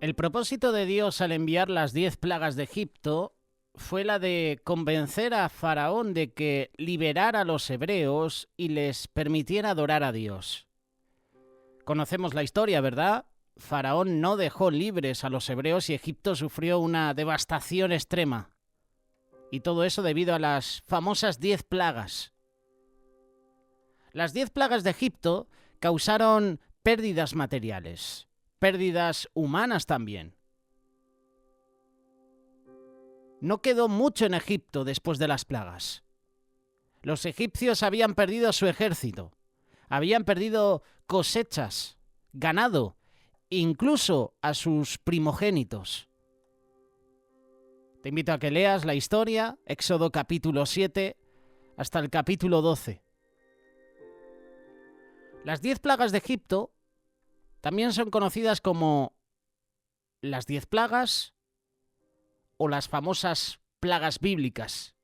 El propósito de Dios al enviar las 10 plagas de Egipto fue la de convencer a Faraón de que liberara a los hebreos y les permitiera adorar a Dios. Conocemos la historia, ¿verdad? Faraón no dejó libres a los hebreos y Egipto sufrió una devastación extrema. Y todo eso debido a las famosas 10 plagas. Las 10 plagas de Egipto causaron pérdidas materiales, pérdidas humanas también. No quedó mucho en Egipto después de las plagas. Los egipcios habían perdido su ejército, habían perdido cosechas, ganado, incluso a sus primogénitos. Te invito a que leas la historia, Éxodo capítulo 7 hasta el capítulo 12. Las 10 plagas de Egipto también son conocidas como las 10 plagas o las famosas plagas bíblicas.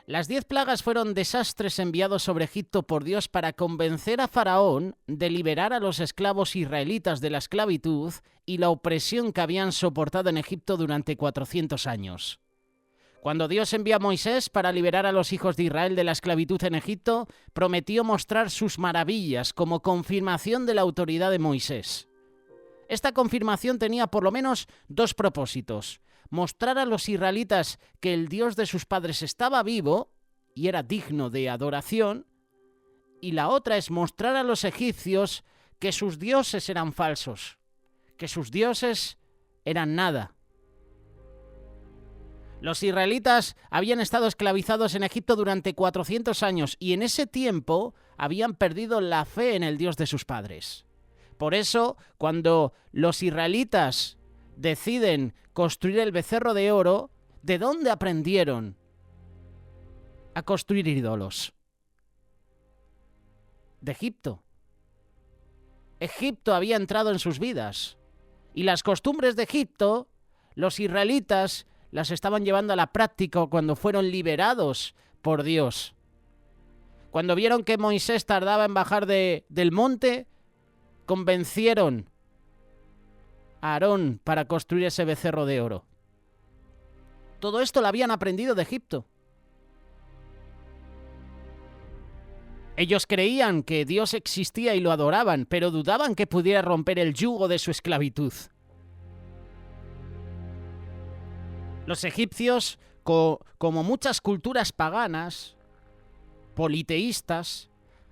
Las 10 plagas fueron desastres enviados sobre Egipto por Dios para convencer a Faraón de liberar a los esclavos israelitas de la esclavitud y la opresión que habían soportado en Egipto durante 400 años. Cuando Dios envió a Moisés para liberar a los hijos de Israel de la esclavitud en Egipto, prometió mostrar sus maravillas como confirmación de la autoridad de Moisés. Esta confirmación tenía por lo menos dos propósitos: mostrar a los israelitas que el Dios de sus padres estaba vivo y era digno de adoración, y la otra es mostrar a los egipcios que sus dioses eran falsos, que sus dioses eran nada. Los israelitas habían estado esclavizados en Egipto durante 400 años y en ese tiempo habían perdido la fe en el Dios de sus padres. Por eso, cuando los israelitas deciden construir el becerro de oro, ¿de dónde aprendieron a construir ídolos? De Egipto. Egipto había entrado en sus vidas y las costumbres de Egipto, los israelitas las estaban llevando a la práctica cuando fueron liberados por Dios. Cuando vieron que Moisés tardaba en bajar del monte, convencieron a Aarón para construir ese becerro de oro. Todo esto lo habían aprendido de Egipto. Ellos creían que Dios existía y lo adoraban, pero dudaban que pudiera romper el yugo de su esclavitud. Los egipcios, como muchas culturas paganas, politeístas,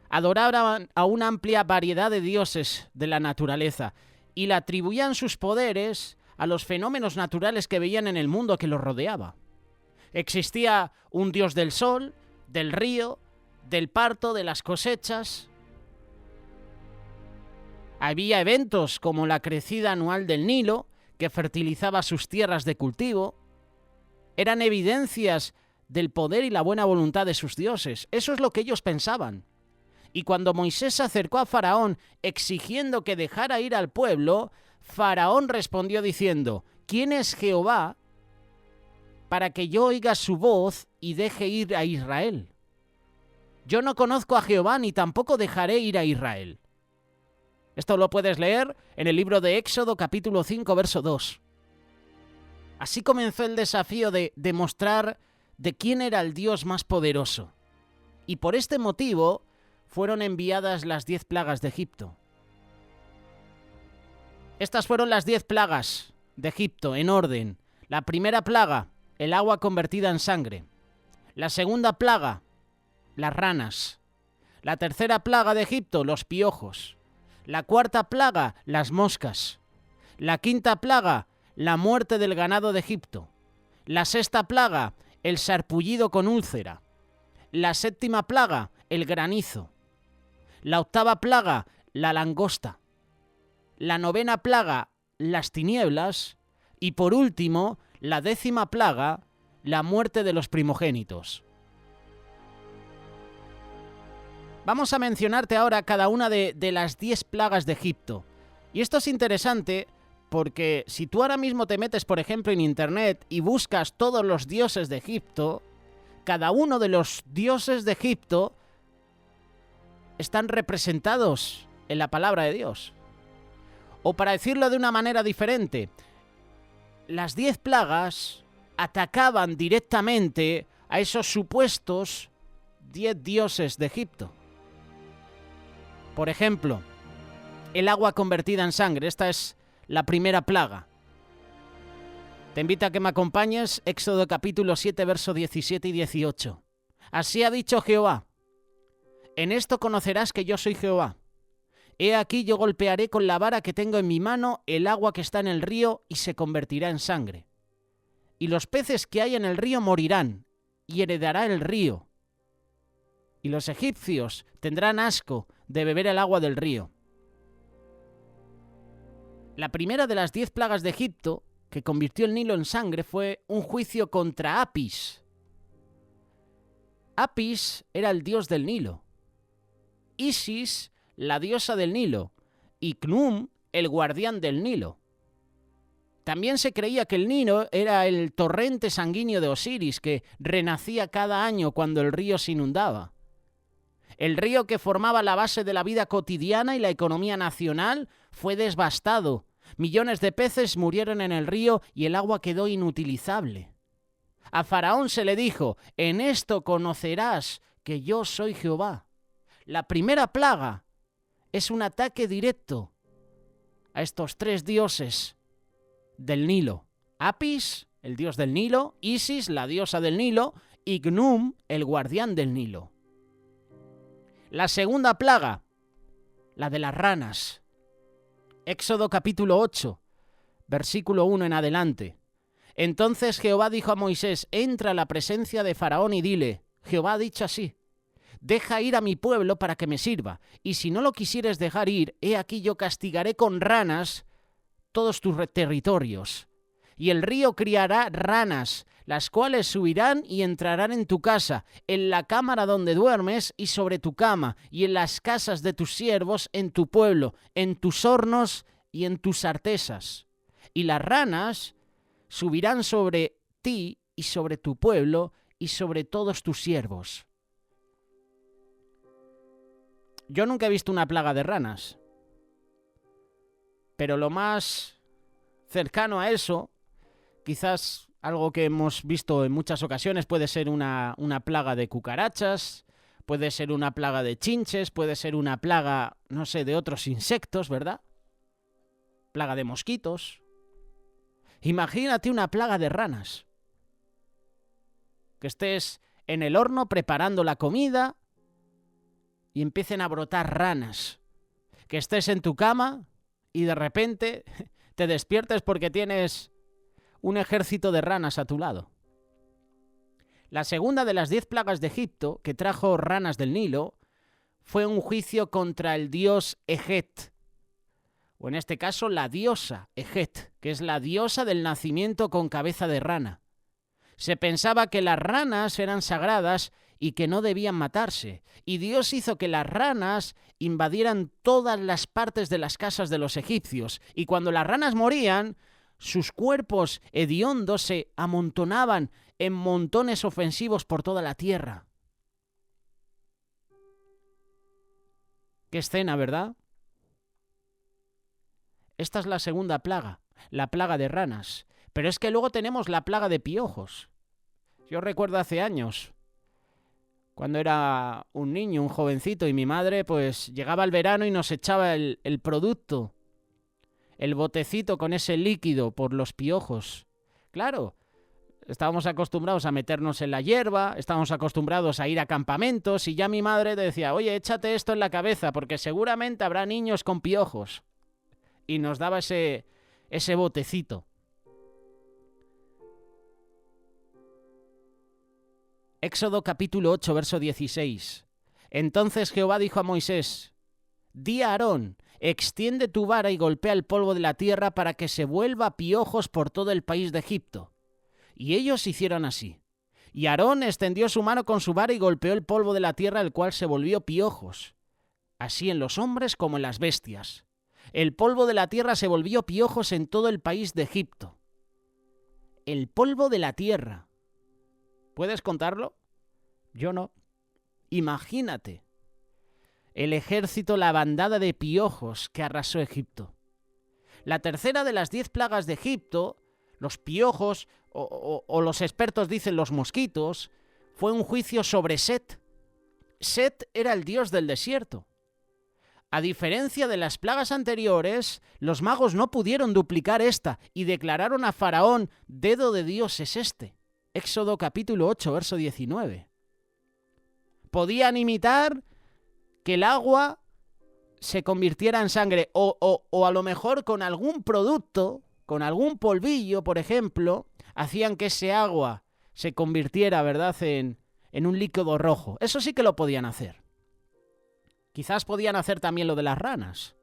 adoraban a una amplia variedad de dioses de la naturaleza y le atribuían sus poderes a los fenómenos naturales que veían en el mundo que los rodeaba. Existía un dios del sol, del río, del parto, de las cosechas. Había eventos como la crecida anual del Nilo, que fertilizaba sus tierras de cultivo. Eran evidencias del poder y la buena voluntad de sus dioses. Eso es lo que ellos pensaban. Y cuando Moisés se acercó a Faraón exigiendo que dejara ir al pueblo, Faraón respondió diciendo: ¿quién es Jehová para que yo oiga su voz y deje ir a Israel? Yo no conozco a Jehová ni tampoco dejaré ir a Israel. Esto lo puedes leer en el libro de Éxodo capítulo 5 verso 2. Así comenzó el desafío de demostrar de quién era el Dios más poderoso. Y por este motivo fueron enviadas las 10 plagas de Egipto. Estas fueron las 10 plagas de Egipto en orden. La primera plaga, el agua convertida en sangre. La segunda plaga, las ranas. La tercera plaga de Egipto, los piojos. La cuarta plaga, las moscas. La quinta plaga, la muerte del ganado de Egipto. La sexta plaga, el sarpullido con úlcera. La séptima plaga, el granizo. La octava plaga, la langosta. La novena plaga, las tinieblas. Y por último, la 10ª plaga, la muerte de los primogénitos. Vamos a mencionarte ahora cada una de las 10 plagas de Egipto. Y esto es interesante porque si tú ahora mismo te metes, por ejemplo, en internet y buscas todos los dioses de Egipto, cada uno de los dioses de Egipto están representados en la palabra de Dios. O para decirlo de una manera diferente, las 10 plagas atacaban directamente a esos supuestos 10 dioses de Egipto. Por ejemplo, el agua convertida en sangre. Esta es la primera plaga. Te invito a que me acompañes, Éxodo capítulo 7, versos 17 y 18. Así ha dicho Jehová: en esto conocerás que yo soy Jehová. He aquí yo golpearé con la vara que tengo en mi mano el agua que está en el río y se convertirá en sangre. Y los peces que hay en el río morirán, y heredará el río. Y los egipcios tendrán asco de beber el agua del río. La primera de las 10 plagas de Egipto, que convirtió el Nilo en sangre, fue un juicio contra Apis. Apis era el dios del Nilo, Isis la diosa del Nilo y Khnum el guardián del Nilo. También se creía que el Nilo era el torrente sanguíneo de Osiris, que renacía cada año cuando el río se inundaba. El río que formaba la base de la vida cotidiana y la economía nacional fue devastado. Millones de peces murieron en el río y el agua quedó inutilizable. A Faraón se le dijo: en esto conocerás que yo soy Jehová. La primera plaga es un ataque directo a estos 3 dioses del Nilo. Apis, el dios del Nilo; Isis, la diosa del Nilo; y Khnum, el guardián del Nilo. La segunda plaga, la de las ranas. Éxodo capítulo 8, versículo 1 en adelante. Entonces Jehová dijo a Moisés: entra a la presencia de Faraón y dile: Jehová ha dicho así: deja ir a mi pueblo para que me sirva, y si no lo quisieres dejar ir, he aquí yo castigaré con ranas todos tus territorios. Y el río criará ranas, las cuales subirán y entrarán en tu casa, en la cámara donde duermes y sobre tu cama, y en las casas de tus siervos en tu pueblo, en tus hornos y en tus artesas. Y las ranas subirán sobre ti y sobre tu pueblo y sobre todos tus siervos. Yo nunca he visto una plaga de ranas, pero lo más cercano a eso, quizás algo que hemos visto en muchas ocasiones, puede ser una plaga de cucarachas, puede ser una plaga de chinches, puede ser una plaga, no sé, de otros insectos, ¿verdad? Plaga de mosquitos. Imagínate una plaga de ranas. Que estés en el horno preparando la comida y empiecen a brotar ranas. Que estés en tu cama y de repente te despiertes porque tienes un ejército de ranas a tu lado. La segunda de las 10 plagas de Egipto, que trajo ranas del Nilo, fue un juicio contra el dios Ejet, o en este caso la diosa Ejet, que es la diosa del nacimiento con cabeza de rana. Se pensaba que las ranas eran sagradas y que no debían matarse, y Dios hizo que las ranas invadieran todas las partes de las casas de los egipcios, y cuando las ranas morían, sus cuerpos hediondos se amontonaban en montones ofensivos por toda la tierra. Qué escena, ¿verdad? Esta es la segunda plaga, la plaga de ranas. Pero es que luego tenemos la plaga de piojos. Yo recuerdo hace años, cuando era un niño, un jovencito, y mi madre pues llegaba el verano y nos echaba el producto, el botecito con ese líquido por los piojos. Claro, estábamos acostumbrados a meternos en la hierba, estábamos acostumbrados a ir a campamentos, y ya mi madre decía: oye, échate esto en la cabeza porque seguramente habrá niños con piojos. Y nos daba ese botecito. Éxodo capítulo 8, verso 16. Entonces Jehová dijo a Moisés: di a Aarón: extiende tu vara y golpea el polvo de la tierra para que se vuelva piojos por todo el país de Egipto. Y ellos hicieron así. Y Aarón extendió su mano con su vara y golpeó el polvo de la tierra, el cual se volvió piojos, así en los hombres como en las bestias. El polvo de la tierra se volvió piojos en todo el país de Egipto. El polvo de la tierra. ¿Puedes contarlo? Yo no. Imagínate. El ejército, la bandada de piojos que arrasó Egipto. La tercera de las 10 plagas de Egipto, los piojos, o los expertos dicen los mosquitos, fue un juicio sobre Set. Set era el dios del desierto. A diferencia de las plagas anteriores, los magos no pudieron duplicar esta y declararon a Faraón: dedo de Dios es este. Éxodo capítulo 8, verso 19. Podían imitar que el agua se convirtiera en sangre, o a lo mejor con algún producto, con algún polvillo, por ejemplo, hacían que ese agua se convirtiera, ¿verdad?, en un líquido rojo. Eso sí que lo podían hacer. Quizás podían hacer también lo de las ranas.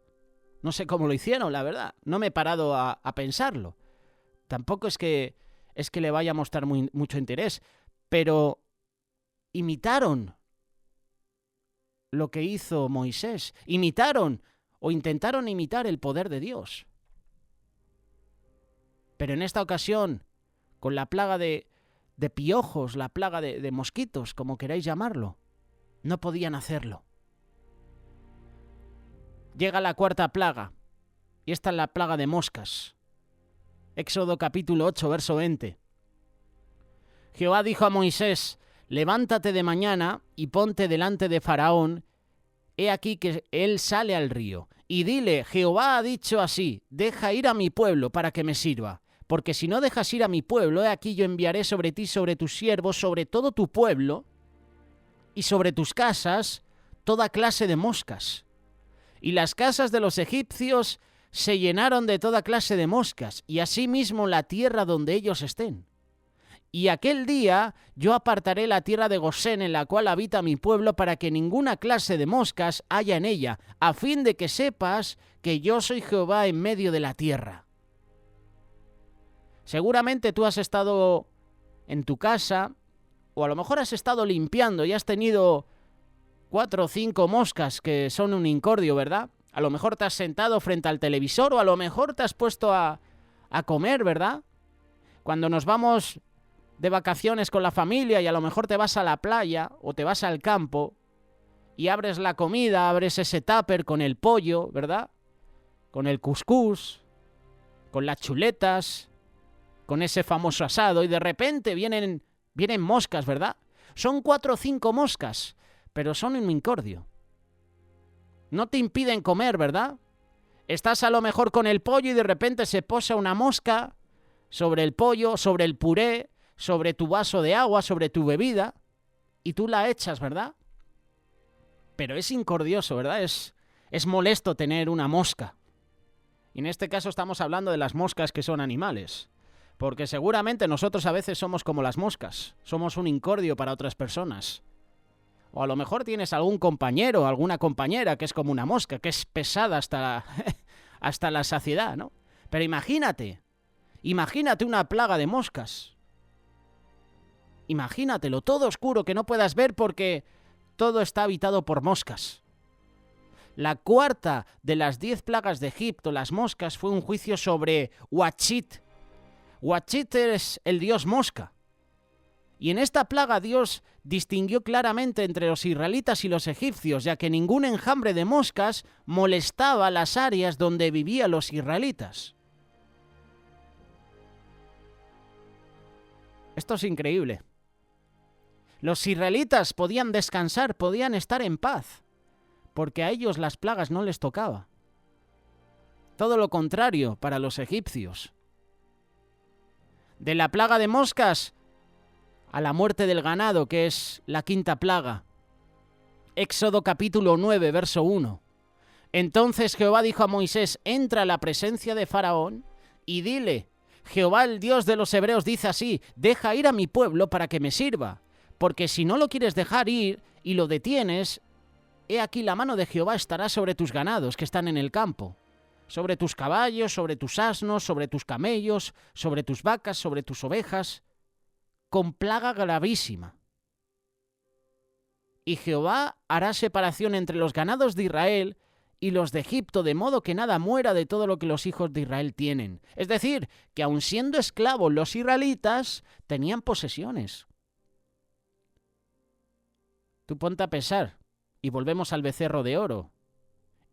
No sé cómo lo hicieron, la verdad. No me he parado a pensarlo. Tampoco es que le vaya a mostrar mucho interés, pero imitaron lo que hizo Moisés. Imitaron o intentaron imitar el poder de Dios. Pero en esta ocasión, con la plaga de piojos, la plaga de mosquitos, como queráis llamarlo, no podían hacerlo. Llega la cuarta plaga, y esta es la plaga de moscas. Éxodo capítulo 8, verso 20. Jehová dijo a Moisés: levántate de mañana y ponte delante de Faraón. He aquí que él sale al río. Y dile: Jehová ha dicho así: deja ir a mi pueblo para que me sirva. Porque si no dejas ir a mi pueblo, he aquí yo enviaré sobre ti, sobre tus siervos, sobre todo tu pueblo, y sobre tus casas, toda clase de moscas. Y las casas de los egipcios se llenaron de toda clase de moscas, y asimismo la tierra donde ellos estén. Y aquel día yo apartaré la tierra de Gosén, en la cual habita mi pueblo, para que ninguna clase de moscas haya en ella, a fin de que sepas que yo soy Jehová en medio de la tierra. Seguramente tú has estado en tu casa, o a lo mejor has estado limpiando y has tenido 4 o 5 moscas que son un incordio, ¿verdad? A lo mejor te has sentado frente al televisor, o a lo mejor te has puesto a comer, ¿verdad? Cuando nos vamos de vacaciones con la familia y a lo mejor te vas a la playa o te vas al campo y abres la comida, abres ese tupper con el pollo, ¿verdad? Con el cuscús, con las chuletas, con ese famoso asado, y de repente vienen moscas, ¿verdad? Son 4 o 5 moscas, pero son un incordio. No te impiden comer, ¿verdad? Estás a lo mejor con el pollo y de repente se posa una mosca sobre el pollo, sobre el puré, sobre tu vaso de agua, sobre tu bebida, y tú la echas, ¿verdad? Pero es incordioso, ¿verdad? Es molesto tener una mosca. Y en este caso estamos hablando de las moscas que son animales. Porque seguramente nosotros a veces somos como las moscas. Somos un incordio para otras personas. O a lo mejor tienes algún compañero o alguna compañera que es como una mosca, que es pesada hasta la saciedad, ¿no? Pero imagínate una plaga de moscas. Imagínatelo, todo oscuro que no puedas ver porque todo está habitado por moscas. La cuarta de las 10 plagas de Egipto, las moscas, fue un juicio sobre Huachit. Huachit es el dios mosca. Y en esta plaga Dios distinguió claramente entre los israelitas y los egipcios, ya que ningún enjambre de moscas molestaba las áreas donde vivían los israelitas. Esto es increíble. Los israelitas podían descansar, podían estar en paz, porque a ellos las plagas no les tocaba. Todo lo contrario para los egipcios. De la plaga de moscas a la muerte del ganado, que es la quinta plaga. Éxodo capítulo 9, verso 1. Entonces Jehová dijo a Moisés: entra a la presencia de Faraón y dile: Jehová, el Dios de los hebreos, dice así: deja ir a mi pueblo para que me sirva, porque si no lo quieres dejar ir y lo detienes, he aquí la mano de Jehová estará sobre tus ganados que están en el campo, sobre tus caballos, sobre tus asnos, sobre tus camellos, sobre tus vacas, sobre tus ovejas, con plaga gravísima. Y Jehová hará separación entre los ganados de Israel y los de Egipto, de modo que nada muera de todo lo que los hijos de Israel tienen. Es decir, que aun siendo esclavos los israelitas, tenían posesiones. Tú ponte a pensar, y volvemos al becerro de oro.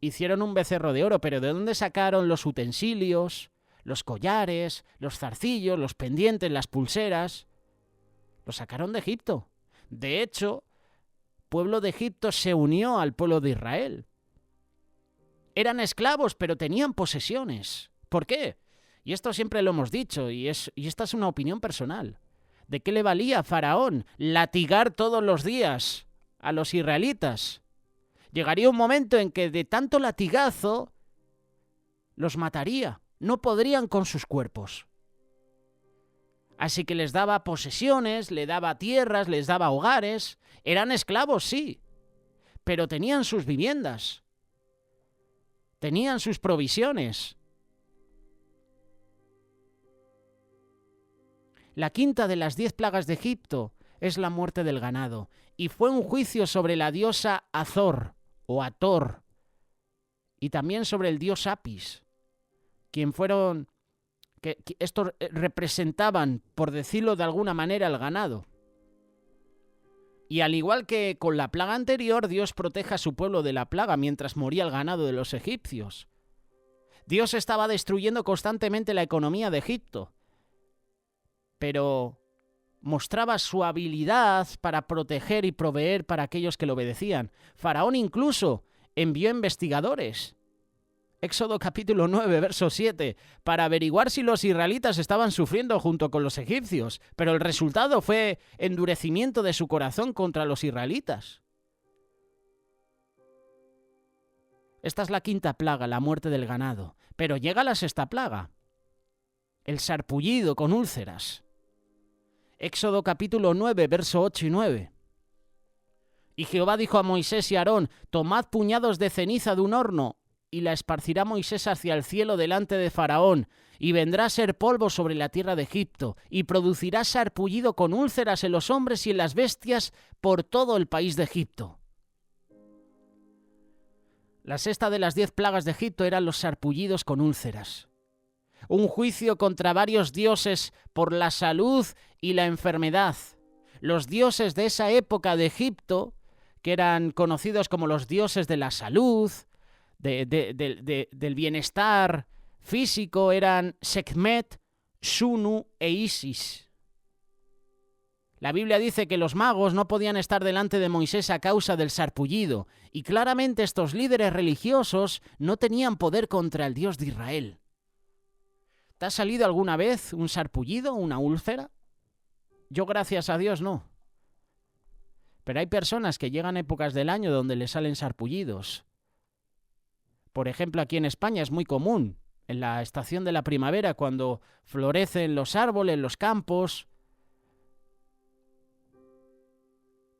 hicieron un becerro de oro, pero ¿de dónde sacaron los utensilios, los collares, los zarcillos, los pendientes, las pulseras? Los sacaron de Egipto. De hecho, el pueblo de Egipto se unió al pueblo de Israel. Eran esclavos, pero tenían posesiones. ¿Por qué? Y esto siempre lo hemos dicho, y esta es una opinión personal. ¿De qué le valía a Faraón latigar todos los días a los israelitas? Llegaría un momento en que de tanto latigazo los mataría. No podrían con sus cuerpos. Así que les daba posesiones, les daba tierras, les daba hogares. Eran esclavos, sí, pero tenían sus viviendas. Tenían sus provisiones. La quinta de las 10 plagas de Egipto es la muerte del ganado, y fue un juicio sobre la diosa Azor o Ator, y también sobre el dios Apis, que estos representaban, por decirlo de alguna manera, el ganado. Y al igual que con la plaga anterior, Dios protege a su pueblo de la plaga mientras moría el ganado de los egipcios. Dios estaba destruyendo constantemente la economía de Egipto, pero mostraba su habilidad para proteger y proveer para aquellos que le obedecían. Faraón incluso envió investigadores. Éxodo capítulo 9, verso 7, para averiguar si los israelitas estaban sufriendo junto con los egipcios, pero el resultado fue endurecimiento de su corazón contra los israelitas. Esta es la quinta plaga, la muerte del ganado. Pero llega la sexta plaga, el sarpullido con úlceras. Éxodo capítulo 9, verso 8 y 9. Y Jehová dijo a Moisés y a Aarón: tomad puñados de ceniza de un horno, y la esparcirá Moisés hacia el cielo delante de Faraón, y vendrá a ser polvo sobre la tierra de Egipto, y producirá sarpullido con úlceras en los hombres y en las bestias por todo el país de Egipto. La sexta de las 10 plagas de Egipto eran los sarpullidos con úlceras. Un juicio contra varios dioses por la salud y la enfermedad. Los dioses de esa época de Egipto, que eran conocidos como los dioses de la salud, del bienestar físico, eran Sekhmet, Shunu e Isis. La Biblia dice que los magos no podían estar delante de Moisés a causa del sarpullido, y claramente estos líderes religiosos no tenían poder contra el Dios de Israel. ¿Te ha salido alguna vez un sarpullido, una úlcera? Yo, gracias a Dios, no. Pero hay personas que llegan a épocas del año donde les salen sarpullidos. Por ejemplo, aquí en España es muy común, en la estación de la primavera, cuando florecen los árboles, los campos,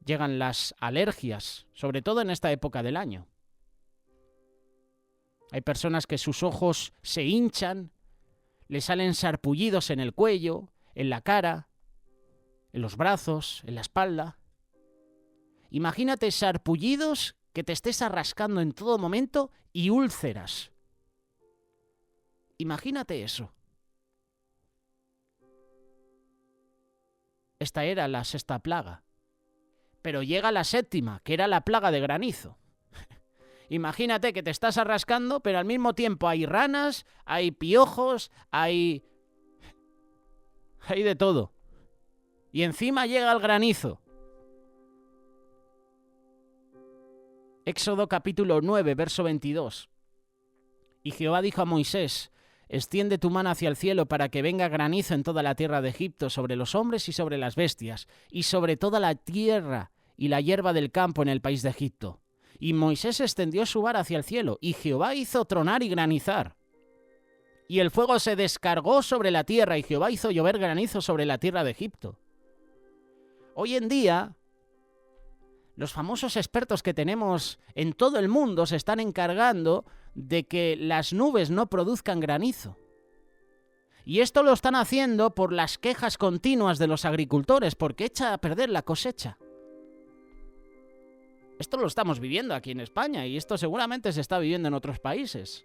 llegan las alergias, sobre todo en esta época del año. Hay personas que sus ojos se hinchan, les salen sarpullidos en el cuello, en la cara, en los brazos, en la espalda. Imagínate sarpullidos que te estés arrascando en todo momento y úlceras. Imagínate eso. Esta era la sexta plaga. Pero llega la séptima, que era la plaga de granizo. Imagínate que te estás arrascando, pero al mismo tiempo hay ranas, hay piojos, hay de todo. Y encima llega el granizo. Éxodo capítulo 9, verso 22. Y Jehová dijo a Moisés: extiende tu mano hacia el cielo para que venga granizo en toda la tierra de Egipto, sobre los hombres y sobre las bestias, y sobre toda la tierra y la hierba del campo en el país de Egipto. Y Moisés extendió su vara hacia el cielo, y Jehová hizo tronar y granizar. Y el fuego se descargó sobre la tierra, y Jehová hizo llover granizo sobre la tierra de Egipto. Hoy en día, los famosos expertos que tenemos en todo el mundo se están encargando de que las nubes no produzcan granizo. Y esto lo están haciendo por las quejas continuas de los agricultores, porque echa a perder la cosecha. Esto lo estamos viviendo aquí en España, y esto seguramente se está viviendo en otros países.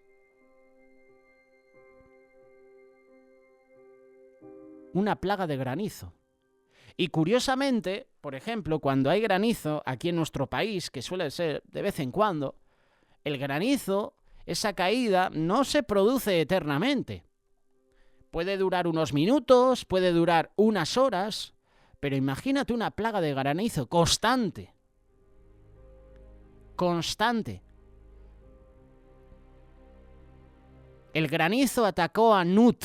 Una plaga de granizo. Y curiosamente, por ejemplo, cuando hay granizo aquí en nuestro país, que suele ser de vez en cuando, El granizo, esa caída, no se produce eternamente. Puede durar unos minutos, puede durar unas horas, pero imagínate una plaga de granizo constante. Constante. El granizo atacó a Nut,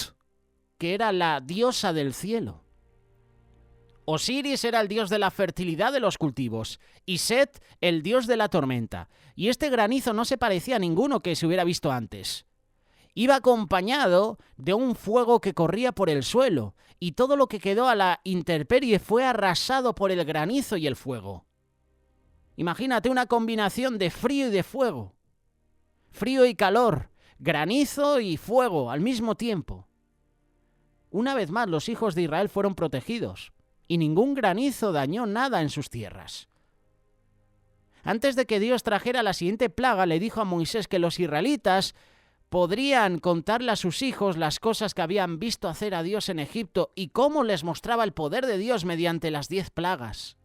que era la diosa del cielo. Osiris era el dios de la fertilidad de los cultivos y Set el dios de la tormenta. Y este granizo no se parecía a ninguno que se hubiera visto antes. Iba acompañado de un fuego que corría por el suelo y todo lo que quedó a la intemperie fue arrasado por el granizo y el fuego. Imagínate una combinación de frío y de fuego. Frío y calor, granizo y fuego al mismo tiempo. Una vez más los hijos de Israel fueron protegidos y ningún granizo dañó nada en sus tierras. Antes de que Dios trajera la siguiente plaga, le dijo a Moisés que los israelitas podrían contarle a sus hijos las cosas que habían visto hacer a Dios en Egipto y cómo les mostraba el poder de Dios mediante las 10 plagas.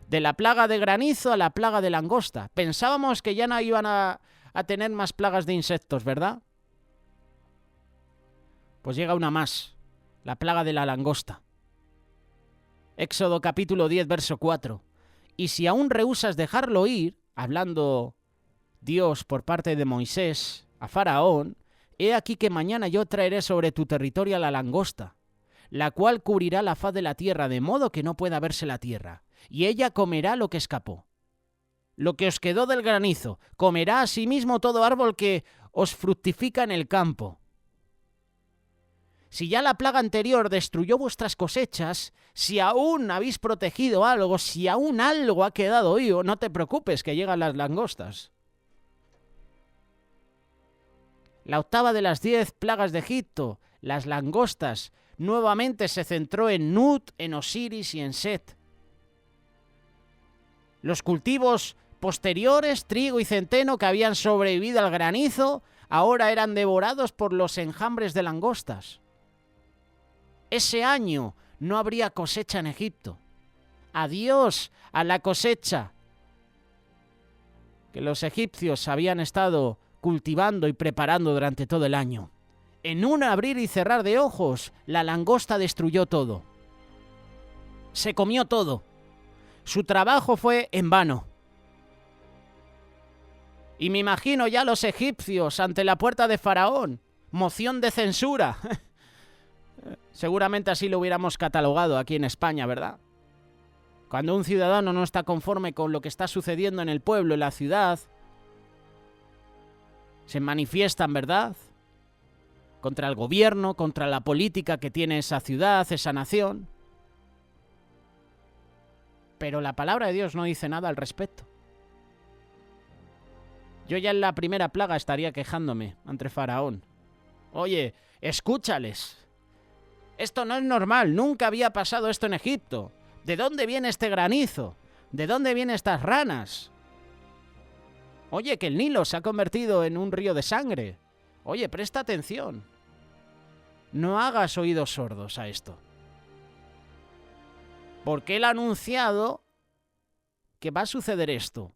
De la plaga de granizo a la plaga de langosta. Pensábamos que ya no iban a tener más plagas de insectos, ¿verdad? Pues llega una más, la plaga de la langosta. Éxodo capítulo 10, verso 4. Y si aún rehusas dejarlo ir, hablando Dios por parte de Moisés a Faraón, he aquí que mañana yo traeré sobre tu territorio a la langosta, la cual cubrirá la faz de la tierra, de modo que no pueda verse la tierra, y ella comerá lo que escapó. Lo que os quedó del granizo, comerá asimismo todo árbol que os fructifica en el campo. Si ya la plaga anterior destruyó vuestras cosechas, si aún habéis protegido algo, si aún algo ha quedado vivo, no te preocupes que llegan las langostas. La octava de las 10 plagas de Egipto, las langostas, nuevamente se centró en Nut, en Osiris y en Set. Los cultivos posteriores, trigo y centeno, que habían sobrevivido al granizo, ahora eran devorados por los enjambres de langostas. Ese año no habría cosecha en Egipto. Adiós a la cosecha que los egipcios habían estado cultivando y preparando durante todo el año. En un abrir y cerrar de ojos, la langosta destruyó todo. Se comió todo. Su trabajo fue en vano. Y me imagino ya los egipcios ante la puerta de Faraón. Moción de censura. Seguramente así lo hubiéramos catalogado aquí en España, ¿verdad? Cuando un ciudadano no está conforme con lo que está sucediendo en el pueblo, en la ciudad, se manifiestan, ¿verdad?, contra el gobierno, contra la política que tiene esa ciudad, esa nación. Pero la palabra de Dios no dice nada al respecto. Yo ya en la primera plaga estaría quejándome ante Faraón. Oye, escúchales. Esto no es normal, nunca había pasado esto en Egipto. ¿De dónde viene este granizo? ¿De dónde vienen estas ranas? Oye, que el Nilo se ha convertido en un río de sangre. Oye, presta atención. No hagas oídos sordos a esto. Porque él ha anunciado que va a suceder esto.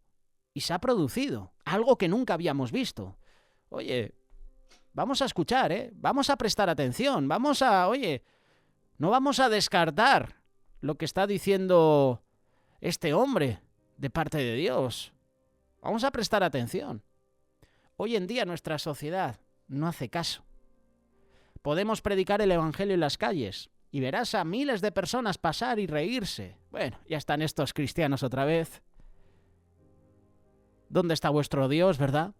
Y se ha producido. Algo que nunca habíamos visto. Oye, vamos a escuchar, ¿eh? Vamos a prestar atención. No vamos a descartar lo que está diciendo este hombre de parte de Dios. Vamos a prestar atención. Hoy en día nuestra sociedad no hace caso. Podemos predicar el evangelio en las calles y verás a miles de personas pasar y reírse. Bueno, ya están estos cristianos otra vez. ¿Dónde está vuestro Dios, verdad?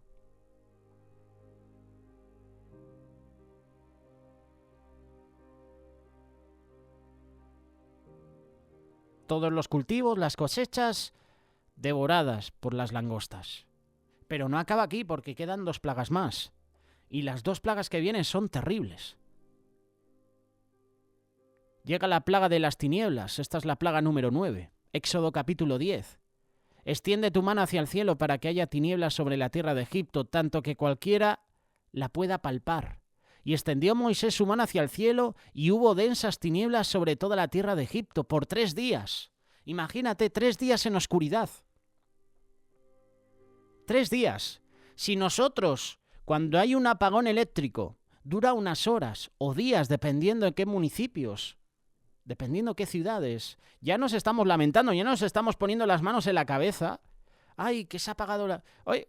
Todos los cultivos, las cosechas, devoradas por las langostas. Pero no acaba aquí porque quedan 2 plagas más. Y las 2 plagas que vienen son terribles. Llega la plaga de las tinieblas. Esta es la plaga número 9. Éxodo capítulo 10. Extiende tu mano hacia el cielo para que haya tinieblas sobre la tierra de Egipto, tanto que cualquiera la pueda palpar. Y extendió Moisés su mano hacia el cielo, y hubo densas tinieblas sobre toda la tierra de Egipto por 3 días. Imagínate, 3 días en oscuridad. 3 días. Si nosotros, cuando hay un apagón eléctrico, dura unas horas o días, dependiendo en qué municipios, dependiendo qué ciudades, ya nos estamos lamentando, ya nos estamos poniendo las manos en la cabeza. ¡Ay, que se ha apagado la... ¡Ay,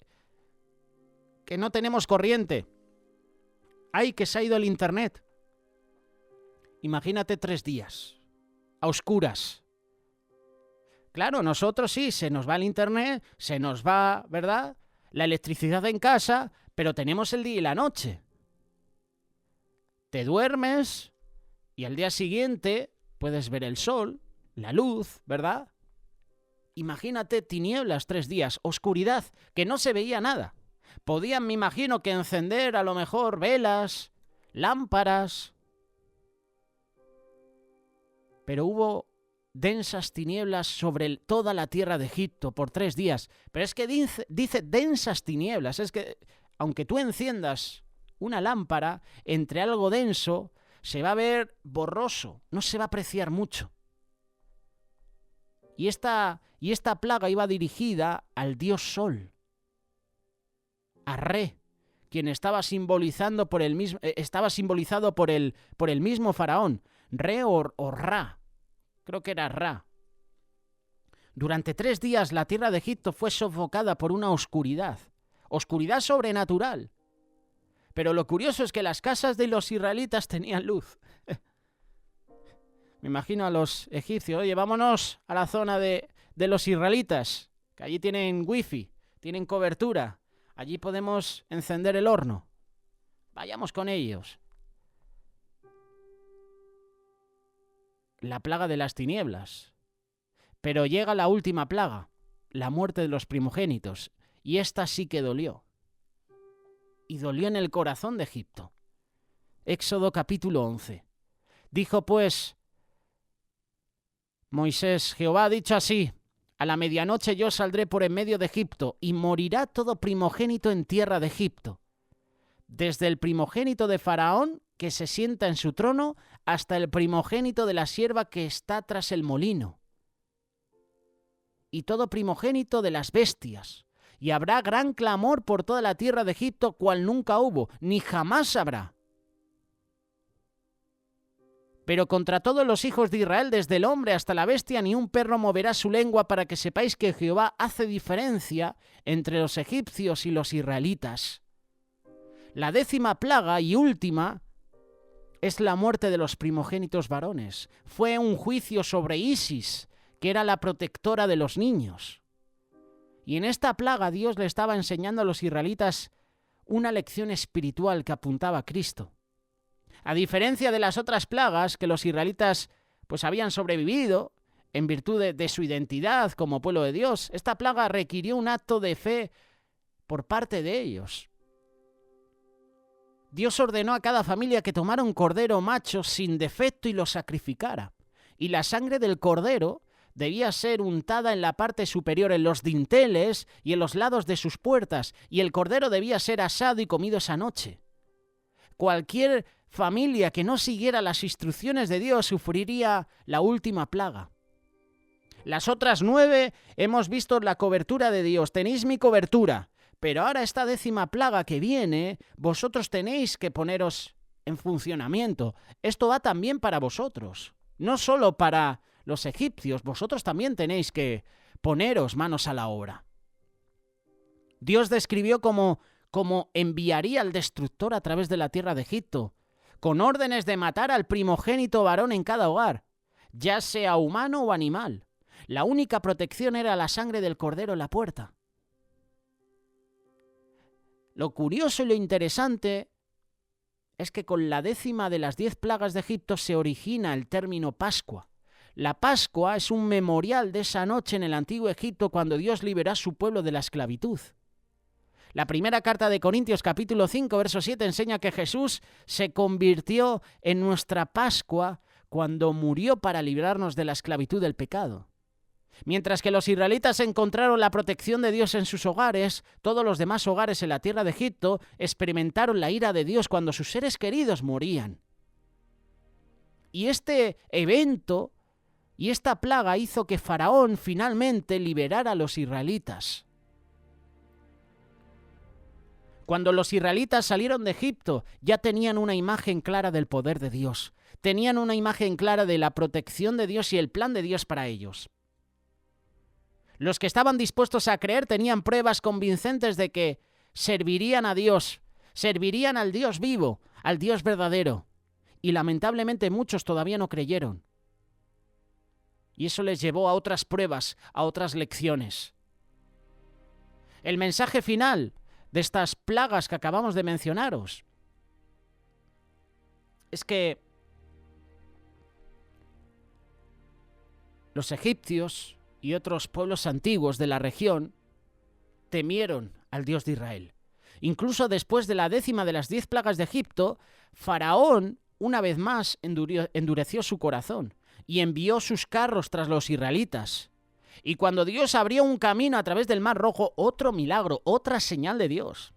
que no tenemos corriente! ¡Ay, que se ha ido el internet! Imagínate 3 días, a oscuras. Claro, nosotros sí, se nos va el internet, se nos va, ¿verdad?, la electricidad en casa, pero tenemos el día y la noche. Te duermes y al día siguiente puedes ver el sol, la luz, ¿verdad? Imagínate tinieblas 3 días, oscuridad, que no se veía nada. Podían, me imagino, que encender a lo mejor velas, lámparas. Pero hubo densas tinieblas sobre toda la tierra de Egipto por 3 días. Pero es que dice densas tinieblas. Es que aunque tú enciendas una lámpara, entre algo denso se va a ver borroso, no se va a apreciar mucho. Y esta plaga iba dirigida al dios Sol, a Re, quien estaba simbolizado por el mismo faraón, Re o Ra. Creo que era Ra. Durante 3 días la tierra de Egipto fue sofocada por una oscuridad sobrenatural. Pero lo curioso es que las casas de los israelitas tenían luz. Me imagino a los egipcios, oye, vámonos a la zona de los israelitas, que allí tienen wifi, tienen cobertura, allí podemos encender el horno. Vayamos con ellos. La plaga de las tinieblas. Pero llega la última plaga, la muerte de los primogénitos, y esta sí que dolió. Y dolió en el corazón de Egipto. Éxodo capítulo 11. Dijo pues Moisés: Jehová ha dicho así: a la medianoche yo saldré por en medio de Egipto, y morirá todo primogénito en tierra de Egipto, desde el primogénito de Faraón, que se sienta en su trono, hasta el primogénito de la sierva que está tras el molino, y todo primogénito de las bestias. Y habrá gran clamor por toda la tierra de Egipto, cual nunca hubo, ni jamás habrá. Pero contra todos los hijos de Israel, desde el hombre hasta la bestia, ni un perro moverá su lengua, para que sepáis que Jehová hace diferencia entre los egipcios y los israelitas. La 10ª plaga y última es la muerte de los primogénitos varones. Fue un juicio sobre Isis, que era la protectora de los niños. Y en esta plaga Dios le estaba enseñando a los israelitas una lección espiritual que apuntaba a Cristo. A diferencia de las otras plagas que los israelitas pues habían sobrevivido en virtud de su identidad como pueblo de Dios, esta plaga requirió un acto de fe por parte de ellos. Dios ordenó a cada familia que tomara un cordero macho sin defecto y lo sacrificara. Y la sangre del cordero debía ser untada en la parte superior, en los dinteles y en los lados de sus puertas, y el cordero debía ser asado y comido esa noche. Cualquier familia que no siguiera las instrucciones de Dios sufriría la última plaga. Las otras 9 hemos visto la cobertura de Dios. Tenéis mi cobertura. Pero ahora esta 10ª plaga que viene, vosotros tenéis que poneros en funcionamiento. Esto va también para vosotros. No solo para los egipcios, vosotros también tenéis que poneros manos a la obra. Dios describió cómo enviaría al destructor a través de la tierra de Egipto, con órdenes de matar al primogénito varón en cada hogar, ya sea humano o animal. La única protección era la sangre del cordero en la puerta. Lo curioso y lo interesante es que con la 10ª de las 10 plagas de Egipto se origina el término Pascua. La Pascua es un memorial de esa noche en el antiguo Egipto cuando Dios liberó a su pueblo de la esclavitud. La primera carta de Corintios capítulo 5 verso 7 enseña que Jesús se convirtió en nuestra Pascua cuando murió para librarnos de la esclavitud del pecado. Mientras que los israelitas encontraron la protección de Dios en sus hogares, todos los demás hogares en la tierra de Egipto experimentaron la ira de Dios cuando sus seres queridos morían. Y este evento y esta plaga hizo que Faraón finalmente liberara a los israelitas. Cuando los israelitas salieron de Egipto, ya tenían una imagen clara del poder de Dios. Tenían una imagen clara de la protección de Dios y el plan de Dios para ellos. Los que estaban dispuestos a creer tenían pruebas convincentes de que servirían a Dios, servirían al Dios vivo, al Dios verdadero. Y lamentablemente muchos todavía no creyeron. Y eso les llevó a otras pruebas, a otras lecciones. El mensaje final de estas plagas que acabamos de mencionaros es que los egipcios y otros pueblos antiguos de la región temieron al Dios de Israel. Incluso después de la 10ª de las 10 plagas de Egipto, Faraón una vez más endureció su corazón y envió sus carros tras los israelitas. Y cuando Dios abrió un camino a través del Mar Rojo, otro milagro, otra señal de Dios.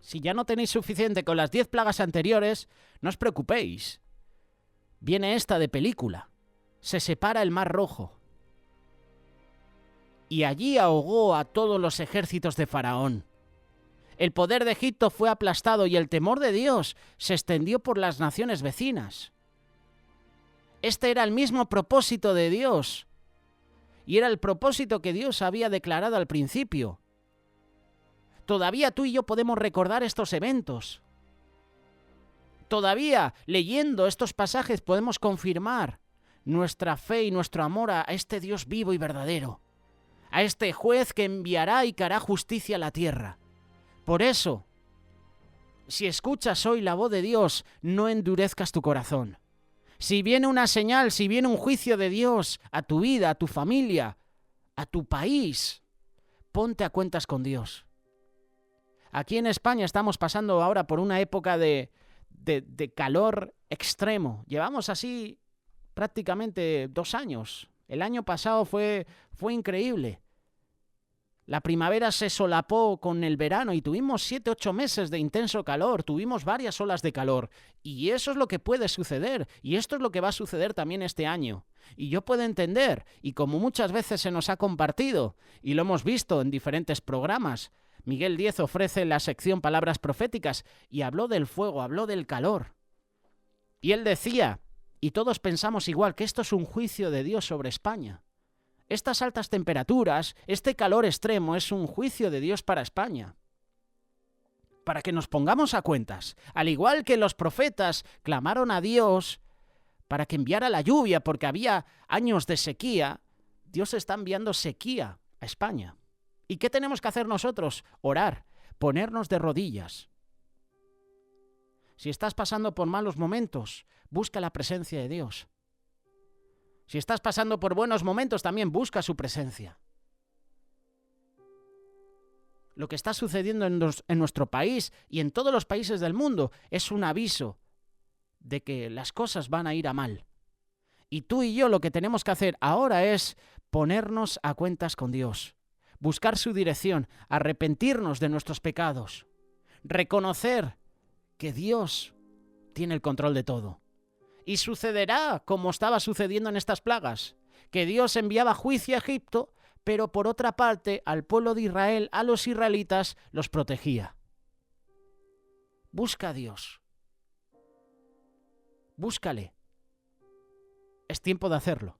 Si ya no tenéis suficiente con las 10 plagas anteriores, no os preocupéis. Viene esta de película. Se separa el Mar Rojo. Y allí ahogó a todos los ejércitos de Faraón. El poder de Egipto fue aplastado y el temor de Dios se extendió por las naciones vecinas. Este era el mismo propósito de Dios. Y era el propósito que Dios había declarado al principio. Todavía tú y yo podemos recordar estos eventos. Todavía, leyendo estos pasajes, podemos confirmar nuestra fe y nuestro amor a este Dios vivo y verdadero. A este juez que enviará y que hará justicia a la tierra. Por eso, si escuchas hoy la voz de Dios, no endurezcas tu corazón. Si viene una señal, si viene un juicio de Dios a tu vida, a tu familia, a tu país, ponte a cuentas con Dios. Aquí en España estamos pasando ahora por una época de calor extremo. Llevamos así prácticamente 2 años. El año pasado fue increíble. La primavera se solapó con el verano y tuvimos 7-8 meses de intenso calor, tuvimos varias olas de calor. Y eso es lo que puede suceder, y esto es lo que va a suceder también este año. Y yo puedo entender, y como muchas veces se nos ha compartido, y lo hemos visto en diferentes programas, Miguel Díez ofrece la sección Palabras Proféticas, y habló del fuego, habló del calor. Y él decía, y todos pensamos igual, que esto es un juicio de Dios sobre España. Estas altas temperaturas, este calor extremo es un juicio de Dios para España. Para que nos pongamos a cuentas, al igual que los profetas clamaron a Dios para que enviara la lluvia porque había años de sequía, Dios está enviando sequía a España. ¿Y qué tenemos que hacer nosotros? Orar, ponernos de rodillas. Si estás pasando por malos momentos, busca la presencia de Dios. Si estás pasando por buenos momentos, también busca su presencia. Lo que está sucediendo en nuestro país y en todos los países del mundo es un aviso de que las cosas van a ir a mal. Y tú y yo lo que tenemos que hacer ahora es ponernos a cuentas con Dios, buscar su dirección, arrepentirnos de nuestros pecados, reconocer que Dios tiene el control de todo. Y sucederá como estaba sucediendo en estas plagas, que Dios enviaba juicio a Egipto, pero por otra parte al pueblo de Israel, a los israelitas, los protegía. Busca a Dios. Búscale. Es tiempo de hacerlo.